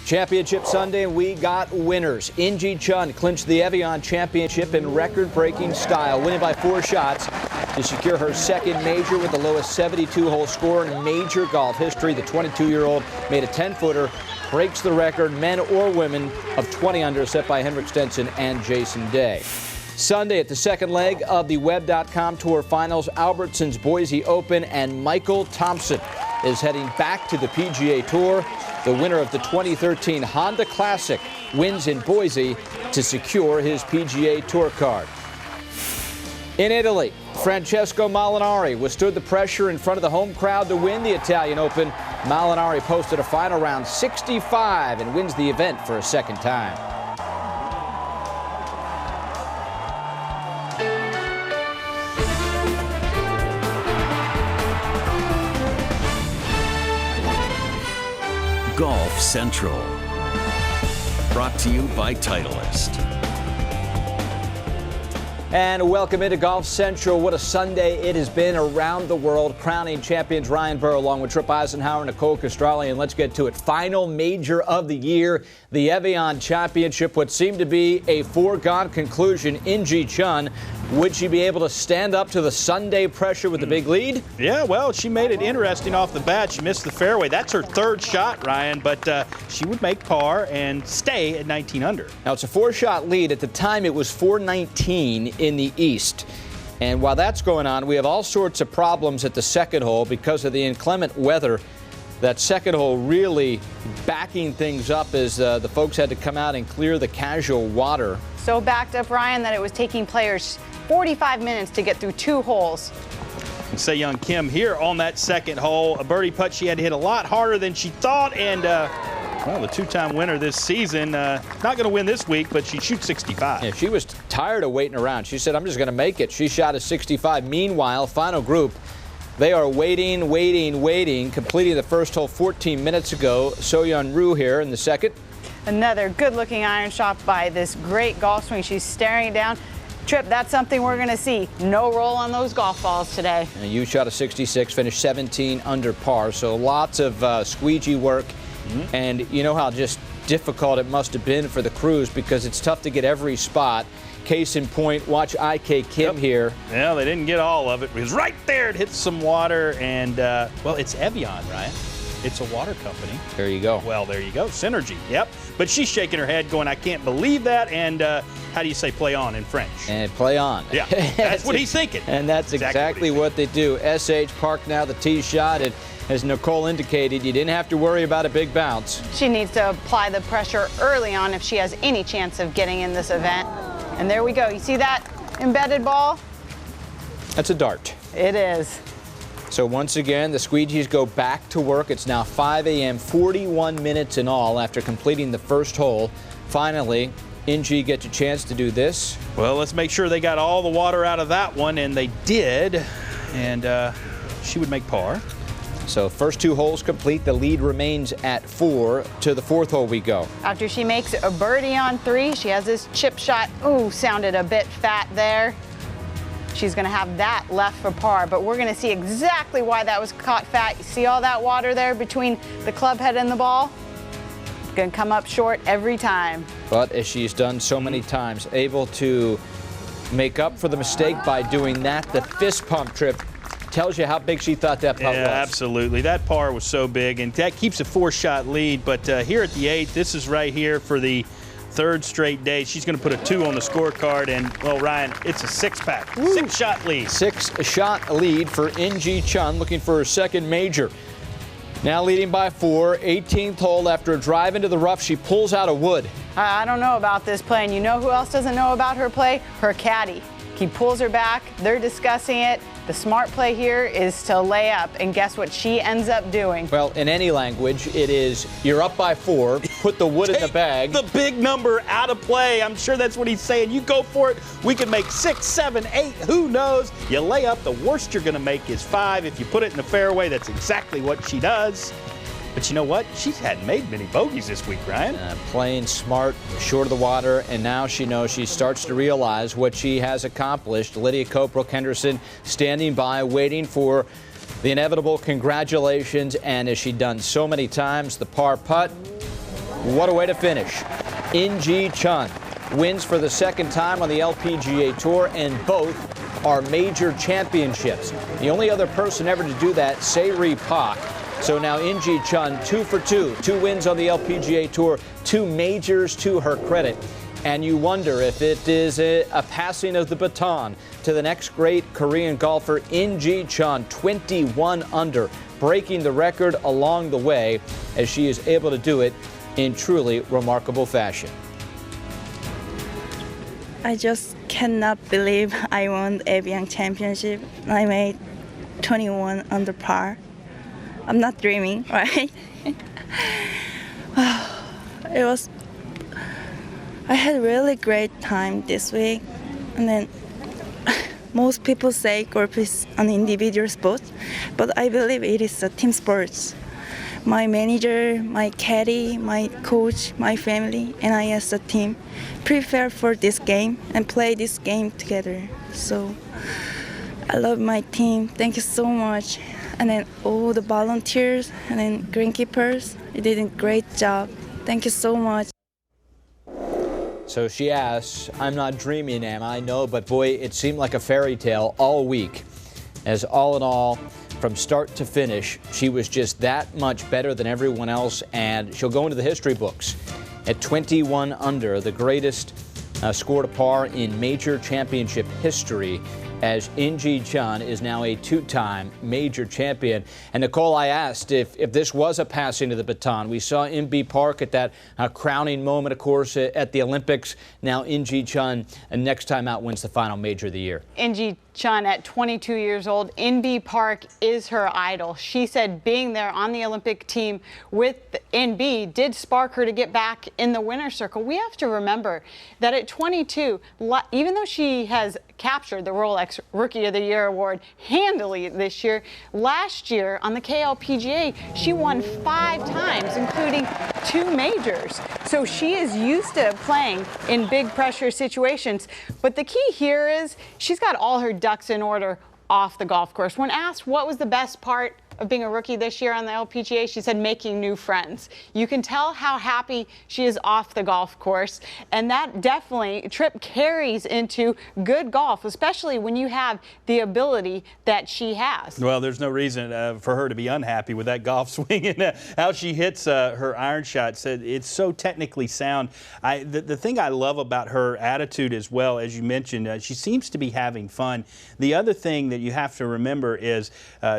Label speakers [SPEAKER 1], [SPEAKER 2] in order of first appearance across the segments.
[SPEAKER 1] Championship Sunday, and we got winners. In-Ji Chun clinched the Evian Championship in record-breaking style, winning by 4 shots to secure her second major with the lowest 72-hole score in major golf history. The 22-year-old made a 10-footer, breaks the record, men or women, of 20 under set by Henrik Stenson and Jason Day. Sunday at the second leg of the Web.com Tour Finals, Albertson's Boise Open, and Michael Thompson is heading back to the PGA Tour. The winner of the 2013 Honda Classic wins in Boise to secure his PGA Tour card. In Italy, Francesco Molinari withstood the pressure in front of the home crowd to win the Italian Open. Molinari posted a final round 65 and wins the event for a second time.
[SPEAKER 2] Golf Central, brought to you by Titleist.
[SPEAKER 1] And welcome into Golf Central. What a Sunday it has been around the world. Crowning champions Ryan Burr along with Trip Eisenhower and Nicole Castrali. And let's get to it. Final major of the year, the Evian Championship. What seemed to be a foregone conclusion. In-Ji Chun, would she be able to stand up to the Sunday pressure with the big lead?
[SPEAKER 3] Yeah, well, she made it interesting off the bat. She missed the fairway. That's her third shot, Ryan, but she would make par and stay at 19 under.
[SPEAKER 1] Now, it's a 4-shot lead. At the time, it was 419 in the East. And while that's going on, we have all sorts of problems at the second hole because of the inclement weather. That second hole really backing things up as the folks had to come out and clear the casual water.
[SPEAKER 4] So backed up, Ryan, that it was taking players 45 minutes to get through 2 holes.
[SPEAKER 3] Se-Young Kim here on that second hole. A birdie putt she had to hit a lot harder than she thought, and well, the 2-time winner this season, not going to win this week, but she shoots 65.
[SPEAKER 1] Yeah, she was tired of waiting around. She said, I'm just going to make it. She shot a 65. Meanwhile, final group, they are waiting, completing the first hole 14 minutes ago. So-Yeon Ryu here in the second.
[SPEAKER 4] Another good-looking iron shot by this great golf swing. She's staring it down. Trip, that's something we're going to see. No roll on those golf balls today.
[SPEAKER 1] And you shot a 66, finished 17 under par. So lots of squeegee work. And you know how just difficult it must have been for the crews because it's tough to get every spot. Case in point, watch IK Kim here.
[SPEAKER 3] Well, they didn't get all of it. It was right there. It hit some water. And, well, it's Evian, right? It's a water company.
[SPEAKER 1] There you go.
[SPEAKER 3] Well, there you go. Synergy. Yep. But she's shaking her head going, I can't believe that. And how do you say play on in French?
[SPEAKER 1] And play on.
[SPEAKER 3] Yeah, that's what he's thinking.
[SPEAKER 1] And that's exactly what they do. SH Park now the tee shot. And as Nicole indicated, you didn't have to worry about a big bounce.
[SPEAKER 4] She needs to apply the pressure early on if she has any chance of getting in this event. And there we go. You see that embedded ball?
[SPEAKER 1] That's a dart.
[SPEAKER 4] It is.
[SPEAKER 1] So once again, the squeegees go back to work. It's now 5 a.m., 41 minutes in all after completing the first hole. Finally, In-Ji gets a chance to do this.
[SPEAKER 3] Well, let's make sure they got all the water out of that one, and they did. And she would make par.
[SPEAKER 1] So first 2 holes complete. The lead remains at 4. To the 4th hole we go.
[SPEAKER 4] After she makes a birdie on 3, she has this chip shot. Ooh, sounded a bit fat there. She's going to have that left for par, but we're going to see exactly why that was caught fat. You see all that water there between the club head and the ball? It's going to come up short every time.
[SPEAKER 1] But as she's done so many times, able to make up for the mistake by doing that. The fist pump Trip tells you how big she thought that putt was.
[SPEAKER 3] Yeah, absolutely. That par was so big, and that keeps a 4-shot lead. But here at the 8th, this is right here for the 3rd straight day. She's going to put a 2 on the scorecard, and, well, Ryan, it's a 6-pack. 6-shot lead.
[SPEAKER 1] 6-shot lead for In-Ji Chun, looking for her second major. Now leading by 4, 18th hole. After a drive into the rough, she pulls out a wood.
[SPEAKER 4] I don't know about this play, and you know who else doesn't know about her play? Her caddy. He pulls her back. They're discussing it. The smart play here is to lay up, and guess what she ends up doing?
[SPEAKER 1] Well, in any language, it is you're up by 4, put the wood in the bag.
[SPEAKER 3] The big number out of play. I'm sure that's what he's saying. You go for it. We can make 6, 7, 8. Who knows? You lay up. The worst you're going to make is 5. If you put it in the fairway, that's exactly what she does. But you know what? She hadn't made many bogeys this week, Ryan.
[SPEAKER 1] Playing smart, short of the water, and now she knows she starts to realize what she has accomplished. Lydia Cope-Brooke Henderson standing by, waiting for the inevitable congratulations, and as she's done so many times, the par putt. What a way to finish. In-Ji Chun wins for the second time on the LPGA Tour, and both are major championships. The only other person ever to do that, Se-Ri Pak. So now In-Ji Chun, 2 for 2, 2 wins on the LPGA Tour, 2 majors to her credit. And you wonder if it is a passing of the baton to the next great Korean golfer, In-Ji Chun, 21 under, breaking the record along the way as she is able to do it in truly remarkable fashion.
[SPEAKER 5] I just cannot believe I won the Evian Championship. I made 21 under par. I'm not dreaming, right? I had a really great time this week, and then most people say golf is an individual sport, but I believe it is a team sport. My manager, my caddy, my coach, my family, and I as a team prepare for this game and play this game together. So I love my team. Thank you so much. And then all the volunteers and then greenkeepers, you did a great job. Thank you so much.
[SPEAKER 1] So she asks, I'm not dreaming, am I? No, but boy, it seemed like a fairy tale all week. As all in all, from start to finish, she was just that much better than everyone else, and she'll go into the history books at 21 under, the greatest score to par in major championship history, as In-Ji Chun is now a 2-time major champion. And Nicole, I asked if this was a passing of the baton. We saw In-Bi Park at that crowning moment, of course, at the Olympics. Now In-Ji Chun, next time out, wins the final major of the year.
[SPEAKER 4] In-Ji Chun at 22 years old. In-Bi Park is her idol. She said being there on the Olympic team with In-Bi did spark her to get back in the winner's circle. We have to remember that at 22, even though she has captured the Rolex Rookie of the Year award handily this year, last year on the KLPGA, she won 5 times, including 2 majors. So she is used to playing in big pressure situations. But the key here is she's got all her ducks in order off the golf course. When asked what was the best part of being a rookie this year on the LPGA, she said making new friends. You can tell how happy she is off the golf course, and that definitely, Tripp, carries into good golf, especially when you have the ability that she has.
[SPEAKER 3] Well, there's no reason for her to be unhappy with that golf swing and how she hits her iron shot. Said it's so technically sound. The thing I love about her attitude as well, as you mentioned, she seems to be having fun. The other thing that you have to remember is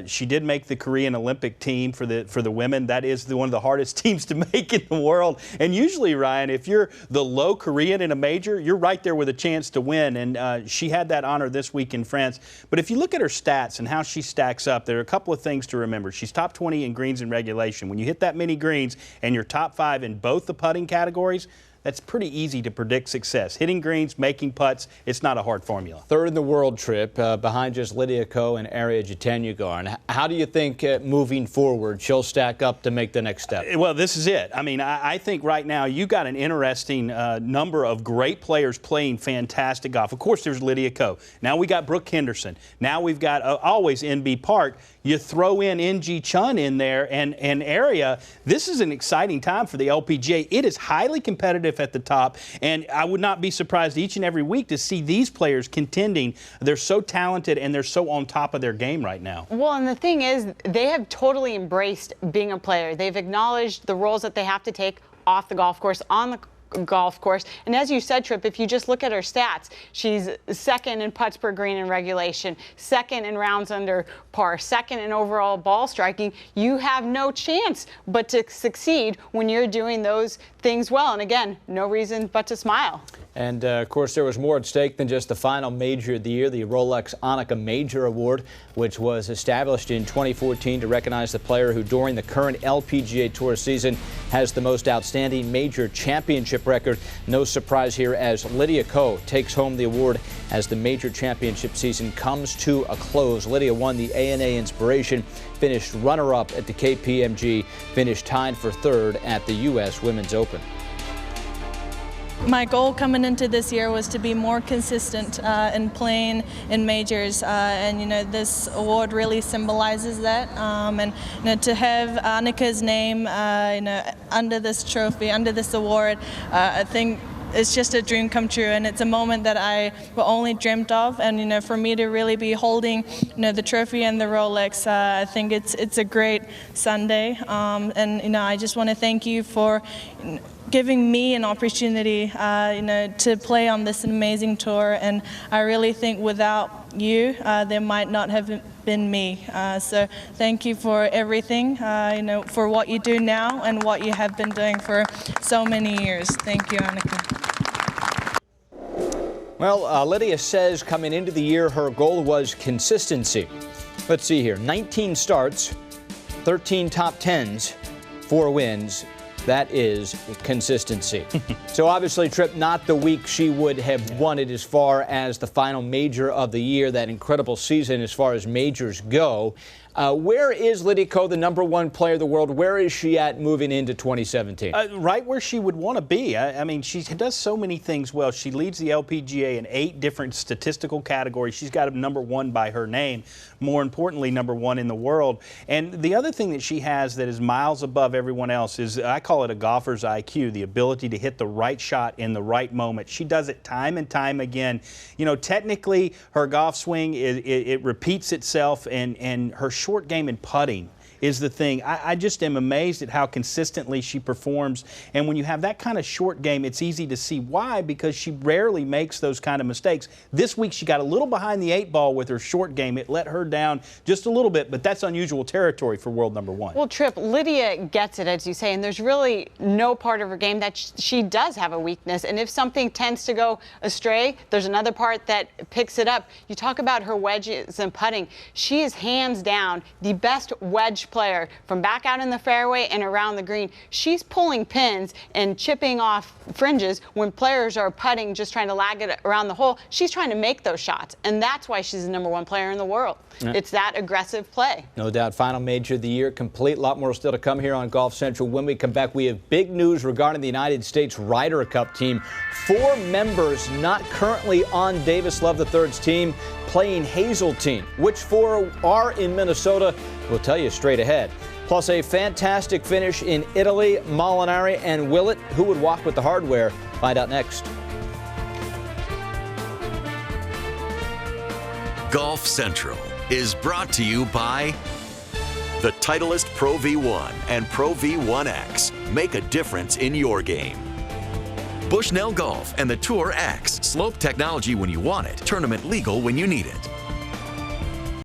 [SPEAKER 3] she did make the Korean Olympic team for the women. That is one of the hardest teams to make in the world. And usually, Ryan, if you're the low Korean in a major, you're right there with a chance to win. And she had that honor this week in France. But if you look at her stats and how she stacks up, there are a couple of things to remember. She's top 20 in greens in regulation. When you hit that many greens and you're top 5 in both the putting categories, that's pretty easy to predict success. Hitting greens, making putts, it's not a hard formula.
[SPEAKER 1] Third in the world, Tripp, behind just Lydia Ko and Arya Jatanyugarn. How do you think moving forward she'll stack up to make the next step?
[SPEAKER 3] Well, this is it. I mean, I think right now you've got an interesting number of great players playing fantastic golf. Of course, there's Lydia Ko. Now we got Brooke Henderson. Now we've got always In-Bi Park. You throw in In-Ji Chun in there and Arya. This is an exciting time for the LPGA. It is highly competitive at the top, and I would not be surprised each and every week to see these players contending. They're so talented and they're so on top of their game right now.
[SPEAKER 4] Well, and the thing is, they have totally embraced being a player. They've acknowledged the roles that they have to take off the golf course, on the golf course. And as you said, Tripp, if you just look at her stats, she's second in putts per green in regulation, second in rounds under par, second in overall ball striking. You have no chance but to succeed when you're doing those things well. And again, no reason but to smile.
[SPEAKER 1] And, of course, there was more at stake than just the final major of the year, the Rolex Annika Major Award, which was established in 2014 to recognize the player who, during the current LPGA Tour season, has the most outstanding major championship record. No surprise here as Lydia Ko takes home the award as the major championship season comes to a close. Lydia won the ANA Inspiration, finished runner-up at the KPMG, finished tied for third at the U.S. Women's Open.
[SPEAKER 6] my goal coming into this year was to be more consistent in playing in majors, and this award really symbolizes that. And to have Annika's name, under this trophy, under this award, I think it's just a dream come true, and it's a moment that I only dreamt of. And for me to really be holding, the trophy and the Rolex, I think it's a great Sunday. And I just want to thank you for giving me an opportunity, to play on this amazing tour. And I really think without you, there might not have been me. So thank you for everything, for what you do now and what you have been doing for so many years. Thank you, Annika.
[SPEAKER 1] Well, Lydia says coming into the year, her goal was consistency. Let's see here, 19 starts, 13 top 10s, 4 wins. That is consistency. So obviously, Tripp, not the week she would have wanted as far as the final major of the year, that incredible season as far as majors go. Where is Lydia Ko, the #1 player in the world? Where is she at moving into 2017?
[SPEAKER 3] Right where she would want to be. I mean, she does so many things well. She leads the LPGA in 8 different statistical categories. She's got a #1 by her name. More importantly, #1 in the world. And the other thing that she has that is miles above everyone else is, I call it a golfer's IQ, the ability to hit the right shot in the right moment. She does it time and time again. Technically, her golf swing, it repeats itself, and her short game and putting is the thing. I just am amazed at how consistently she performs. And when you have that kind of short game, it's easy to see why, because she rarely makes those kind of mistakes. This week, she got a little behind the 8 ball with her short game. It let her down just a little bit, but that's unusual territory for world #1.
[SPEAKER 4] Well, Tripp, Lydia gets it, as you say, and there's really no part of her game that she does have a weakness. And if something tends to go astray, there's another part that picks it up. You talk about her wedges and putting. She is hands down the best wedge player from back out in the fairway and around the green. She's pulling pins and chipping off fringes when players are putting, just trying to lag it around the hole. She's trying to make those shots, and that's why she's the #1 player in the world. Yeah. It's that aggressive play.
[SPEAKER 1] No doubt. Final major of the year complete. A lot more still to come here on Golf Central. When we come back, we have big news regarding the United States Ryder Cup team. 4 members not currently on Davis Love III's team playing Hazeltine. Which 4 are in Minnesota? We'll tell you straight ahead. Plus a fantastic finish in Italy. Molinari and Willett, who would walk with the hardware? Find out next.
[SPEAKER 2] Golf Central is brought to you by the Titleist Pro V1 and Pro V1X. Make a difference in your game. Bushnell Golf and the Tour X. Slope technology when you want it. Tournament legal when you need it.